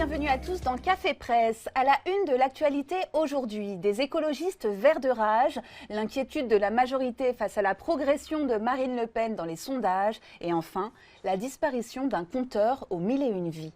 bienvenue à tous dans Café Presse. À la une de l'actualité aujourd'hui, des écologistes verts de rage, l'inquiétude de la majorité face à la progression de Marine Le Pen dans les sondages et enfin, la disparition d'un compteur aux 1001 vies.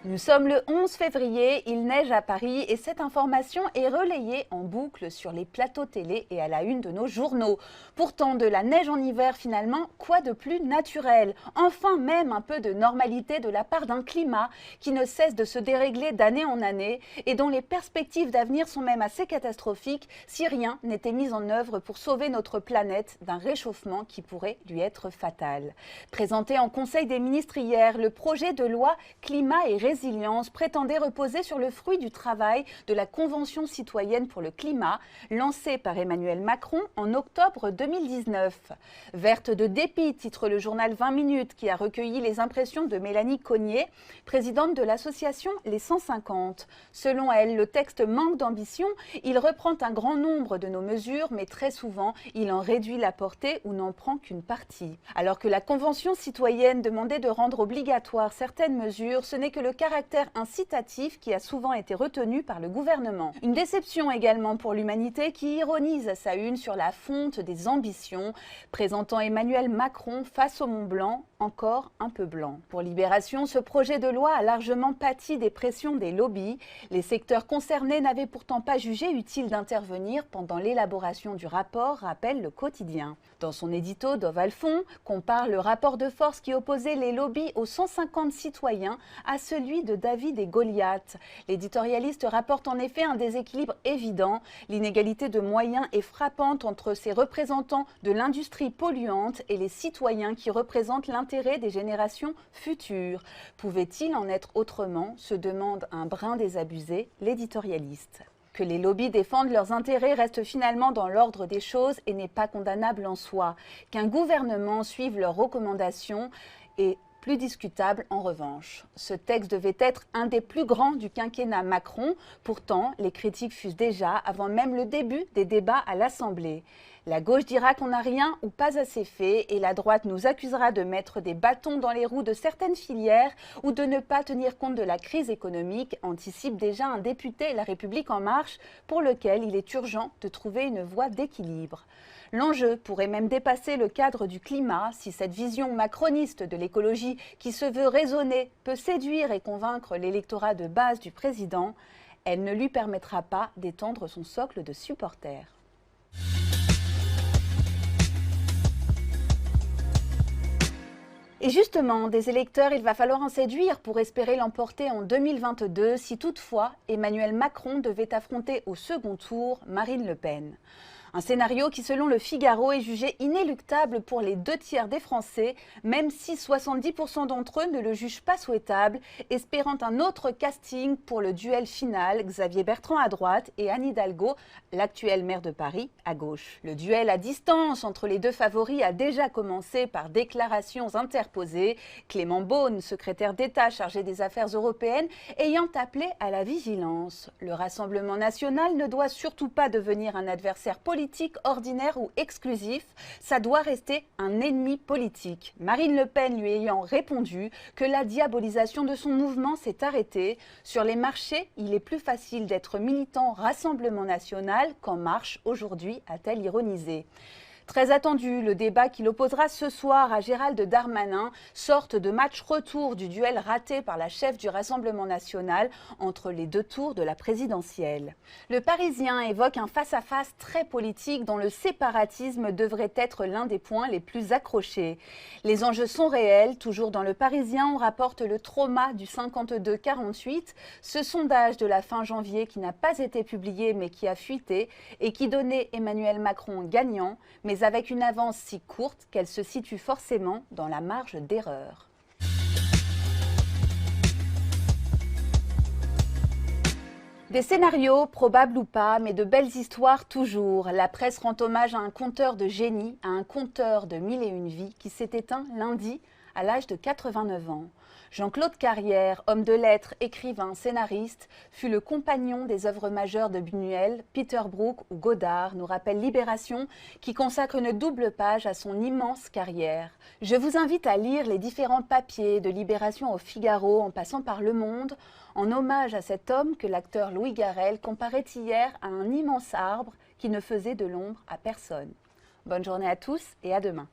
Nous sommes le 11 février, il neige à Paris et cette information est relayée en boucle sur les plateaux télé et à la une de nos journaux. Pourtant, de la neige en hiver finalement, quoi de plus naturel? Enfin même un peu de normalité de la part d'un climat qui ne cesse de se dérégler d'année en année et dont les perspectives d'avenir sont même assez catastrophiques si rien n'était mis en œuvre pour sauver notre planète d'un réchauffement qui pourrait lui être fatal. Présenté en Conseil des ministres hier, le projet de loi Climat et Résilience prétendait reposer sur le fruit du travail de la Convention citoyenne pour le climat, lancée par Emmanuel Macron en octobre 2019. Verte de dépit, titre le journal 20 minutes, qui a recueilli les impressions de Mélanie Cognier, présidente de l'association Les 150. Selon elle, le texte manque d'ambition, il reprend un grand nombre de nos mesures, mais très souvent, il en réduit la portée ou n'en prend qu'une partie. Alors que la Convention citoyenne demandait de rendre obligatoire certaines mesures, ce n'est que le caractère incitatif qui a souvent été retenu par le gouvernement. Une déception également pour l'humanité qui ironise à sa une sur la fonte des ambitions, présentant Emmanuel Macron face au Mont Blanc, encore un peu blanc. Pour Libération, ce projet de loi a largement pâti des pressions des lobbies. Les secteurs concernés n'avaient pourtant pas jugé utile d'intervenir pendant l'élaboration du rapport, rappelle le quotidien. Dans son édito, Dov Alphon compare le rapport de force qui opposait les lobbies aux 150 citoyens à celui de David et Goliath. L'éditorialiste rapporte en effet un déséquilibre évident. L'inégalité de moyens est frappante entre ces représentants de l'industrie polluante et les citoyens qui représentent l'intérêt des générations futures. Pouvait-il en être autrement, se demande un brin désabusé l'éditorialiste. Que les lobbies défendent leurs intérêts reste finalement dans l'ordre des choses et n'est pas condamnable en soi. Qu'un gouvernement suive leurs recommandations est plus discutable en revanche. Ce texte devait être un des plus grands du quinquennat Macron. Pourtant, les critiques fusent déjà avant même le début des débats à l'Assemblée. La gauche dira qu'on n'a rien ou pas assez fait et la droite nous accusera de mettre des bâtons dans les roues de certaines filières ou de ne pas tenir compte de la crise économique, anticipe déjà un député La République En Marche pour lequel il est urgent de trouver une voie d'équilibre. L'enjeu pourrait même dépasser le cadre du climat si cette vision macroniste de l'écologie qui se veut raisonnée peut séduire et convaincre l'électorat de base du président. Elle ne lui permettra pas d'étendre son socle de supporters. Et justement, des électeurs, il va falloir en séduire pour espérer l'emporter en 2022 si toutefois Emmanuel Macron devait affronter au second tour Marine Le Pen. Un scénario qui, selon le Figaro, est jugé inéluctable pour les 2/3 des Français, même si 70% d'entre eux ne le jugent pas souhaitable, espérant un autre casting pour le duel final, Xavier Bertrand à droite et Anne Hidalgo, l'actuelle maire de Paris, à gauche. Le duel à distance entre les deux favoris a déjà commencé par déclarations interposées, Clément Beaune, secrétaire d'État chargé des affaires européennes, ayant appelé à la vigilance. Le Rassemblement national ne doit surtout pas devenir un adversaire politique ordinaire ou exclusif, ça doit rester un ennemi politique. Marine Le Pen lui ayant répondu que la diabolisation de son mouvement s'est arrêtée. Sur les marchés, il est plus facile d'être militant Rassemblement national qu'En Marche aujourd'hui, a-t-elle ironisé. Très attendu, le débat qu'il opposera ce soir à Gérald Darmanin, sorte de match retour du duel raté par la chef du Rassemblement national entre les deux tours de la présidentielle. Le Parisien évoque un face-à-face très politique dont le séparatisme devrait être l'un des points les plus accrochés. Les enjeux sont réels, toujours dans le Parisien, on rapporte le trauma du 52-48, ce sondage de la fin janvier qui n'a pas été publié mais qui a fuité et qui donnait Emmanuel Macron gagnant, mais avec une avance si courte qu'elle se situe forcément dans la marge d'erreur. Des scénarios, probables ou pas, mais de belles histoires toujours. La presse rend hommage à un conteur de génie, à un conteur de 1001 vies qui s'est éteint lundi à l'âge de 89 ans. Jean-Claude Carrière, homme de lettres, écrivain, scénariste, fut le compagnon des œuvres majeures de Buñuel, Peter Brook ou Godard, nous rappelle Libération, qui consacre une double page à son immense carrière. Je vous invite à lire les différents papiers de Libération au Figaro en passant par Le Monde, en hommage à cet homme que l'acteur Louis Garrel comparait hier à un immense arbre qui ne faisait de l'ombre à personne. Bonne journée à tous et à demain.